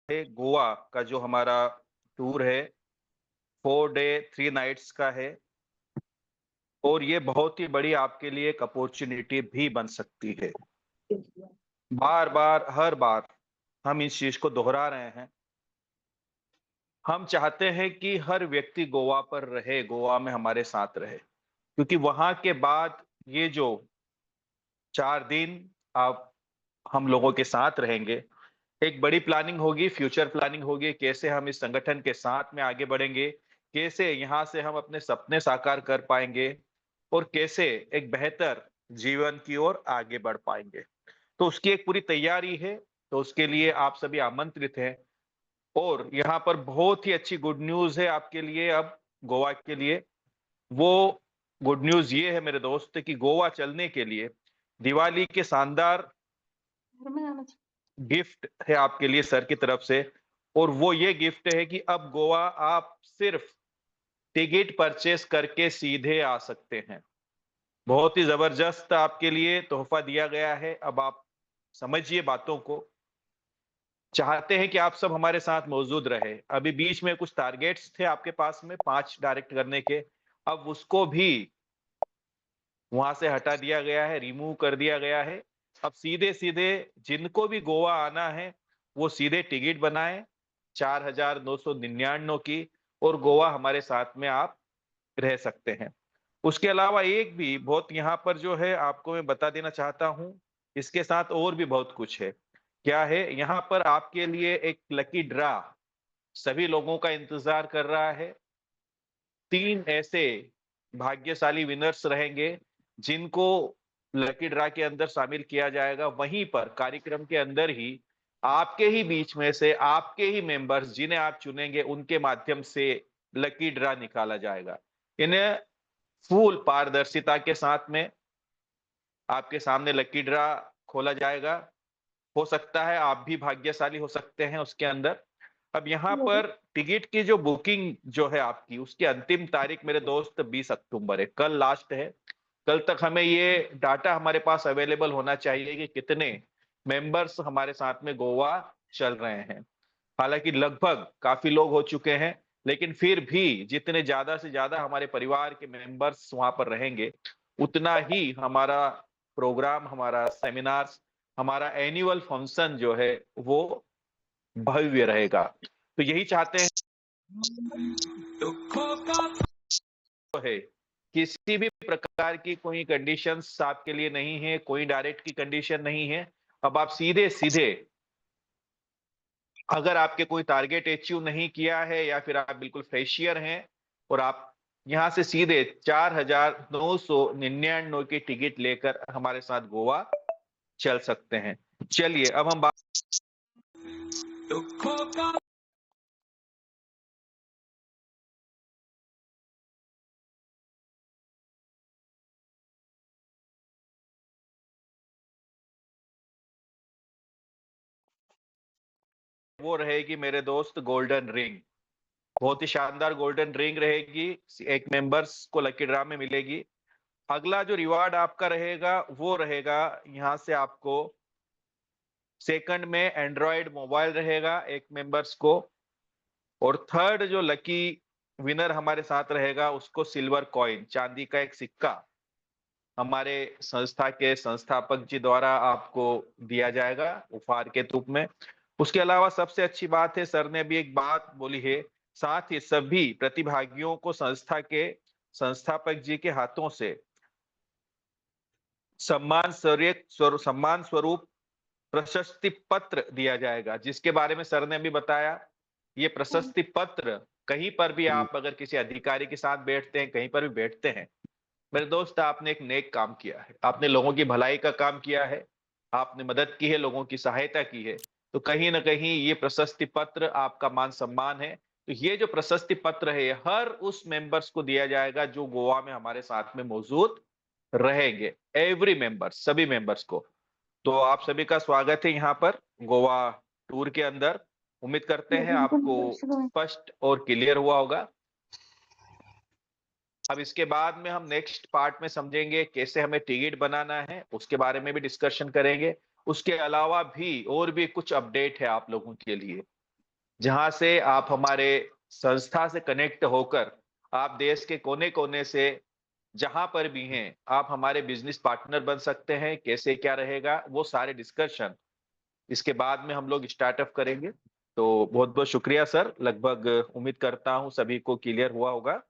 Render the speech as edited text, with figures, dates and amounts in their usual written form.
गोवा का जो हमारा टूर है 4 डे 3 नाइट्स का है। और ये बहुत ही बड़ी आपके लिए एक अपॉर्चुनिटी भी बन सकती है। बार बार हर बार हम इस चीज को दोहरा रहे हैं। हम चाहते हैं कि हर व्यक्ति गोवा पर रहे, गोवा में हमारे साथ रहे, क्योंकि वहां के बाद ये जो 4 दिन आप हम लोगों के साथ रहेंगे, एक बड़ी प्लानिंग होगी, फ्यूचर प्लानिंग होगी, कैसे हम इस संगठन के साथ में आगे बढ़ेंगे, कैसे यहाँ से हम अपने सपने साकार कर पाएंगे और कैसे एक बेहतर जीवन की ओर आगे बढ़ पाएंगे। तो उसकी एक पूरी तैयारी है। तो उसके लिए आप सभी आमंत्रित हैं। और यहाँ पर बहुत ही अच्छी गुड न्यूज है आपके लिए अब गोवा के लिए। वो गुड न्यूज ये है मेरे दोस्त कि गोवा चलने के लिए दिवाली के शानदार गिफ्ट है आपके लिए सर की तरफ से। और वो ये गिफ्ट है कि अब गोवा आप सिर्फ टिकट परचेस करके सीधे आ सकते हैं। बहुत ही जबरदस्त आपके लिए तोहफा दिया गया है। अब आप समझिए बातों को। चाहते हैं कि आप सब हमारे साथ मौजूद रहे। अभी बीच में कुछ टारगेट्स थे आपके पास में 5 डायरेक्ट करने के, अब उसको भी वहां से हटा दिया गया है, रिमूव कर दिया गया है। अब सीधे सीधे जिनको भी गोवा आना है वो सीधे टिकट बनाएं 4,999 की, और गोवा हमारे साथ में आप रह सकते हैं। उसके अलावा एक भी बहुत यहाँ पर जो है आपको मैं बता देना चाहता हूँ, इसके साथ और भी बहुत कुछ है। क्या है, यहाँ पर आपके लिए एक लकी ड्रा सभी लोगों का इंतजार कर रहा है। 3 ऐसे भाग्यशाली विनर्स रहेंगे जिनको लकी ड्रा के अंदर शामिल किया जाएगा। वहीं पर कार्यक्रम के अंदर ही आपके ही बीच में से आपके ही मेंबर्स जिन्हें आप चुनेंगे उनके माध्यम से लकी ड्रा निकाला जाएगा। इन्हें फुल पारदर्शिता के साथ में आपके सामने लकी ड्रा खोला जाएगा। हो सकता है आप भी भाग्यशाली हो सकते हैं उसके अंदर। अब यहाँ पर टिकट की जो बुकिंग जो है आपकी, उसकी अंतिम तारीख मेरे दोस्त 20 अक्टूबर है, कल लास्ट है। कल तक हमें ये डाटा हमारे पास अवेलेबल होना चाहिए कि कितने मेंबर्स हमारे साथ में गोवा चल रहे हैं। हालांकि लगभग काफी लोग हो चुके हैं, लेकिन फिर भी जितने ज्यादा से ज्यादा हमारे परिवार के मेंबर्स वहां पर रहेंगे, उतना ही हमारा प्रोग्राम, हमारा सेमिनार, हमारा एनुअल फंक्शन जो है वो भव्य रहेगा। तो यही चाहते हैं है। किसी भी प्रकार की कोई कंडीशंस आपके लिए नहीं है, कोई डायरेक्ट की कंडीशन नहीं है। अब आप सीधे सीधे, अगर आपके कोई टारगेट अचीव नहीं किया है या फिर आप बिल्कुल फ्रेशियर हैं और आप यहां से सीधे 4,999 की टिकट लेकर हमारे साथ गोवा चल सकते हैं। चलिए अब हम बात वो रहेगी मेरे दोस्त गोल्डन रिंग। बहुत ही शानदार गोल्डन रिंग रहेगी, एक मेंबर्स को लकी ड्रा में मिलेगी। अगला जो रिवार्ड आपका रहेगा वो रहेगा, यहाँ से आपको सेकंड में एंड्रॉयड मोबाइल रहेगा एक मेंबर्स को। और थर्ड जो लकी विनर हमारे साथ रहेगा उसको सिल्वर कॉइन, चांदी का एक सिक्का हमारे संस्था के संस्थापक जी द्वारा आपको दिया जाएगा उपहार के रूप में। उसके अलावा सबसे अच्छी बात है, सर ने भी एक बात बोली है, साथ ही सभी प्रतिभागियों को संस्था के संस्थापक जी के हाथों से सम्मान स्वरूप प्रशस्ति पत्र दिया जाएगा, जिसके बारे में सर ने भी बताया। ये प्रशस्ति पत्र कहीं पर भी आप अगर किसी अधिकारी के साथ बैठते हैं, कहीं पर भी बैठते हैं, मेरे दोस्त आपने एक नेक काम किया है, आपने लोगों की भलाई का काम किया है, आपने मदद की है, लोगों की सहायता की है। तो कहीं ना कहीं ये प्रशस्ति पत्र आपका मान सम्मान है। तो ये जो प्रशस्ति पत्र है हर उस मेंबर्स को दिया जाएगा जो गोवा में हमारे साथ में मौजूद रहेंगे। एवरी मेंबर, सभी मेंबर्स को। तो आप सभी का स्वागत है यहाँ पर गोवा टूर के अंदर। उम्मीद करते हैं आपको स्पष्ट और क्लियर हुआ होगा। अब इसके बाद में हम नेक्स्ट पार्ट में समझेंगे कैसे हमें टिकट बनाना है, उसके बारे में भी डिस्कशन करेंगे। उसके अलावा भी और भी कुछ अपडेट है आप लोगों के लिए। जहां से आप हमारे संस्था से कनेक्ट होकर आप देश के कोने-कोने से जहां पर भी हैं, आप हमारे बिज़नेस पार्टनर बन सकते हैं। कैसे क्या रहेगा, वो सारे डिस्कशन इसके बाद में हम लोग स्टार्टअप करेंगे। तो बहुत-बहुत शुक्रिया सर, लगभग उम्मीद करता हूँ सभी को क्लियर हुआ होगा।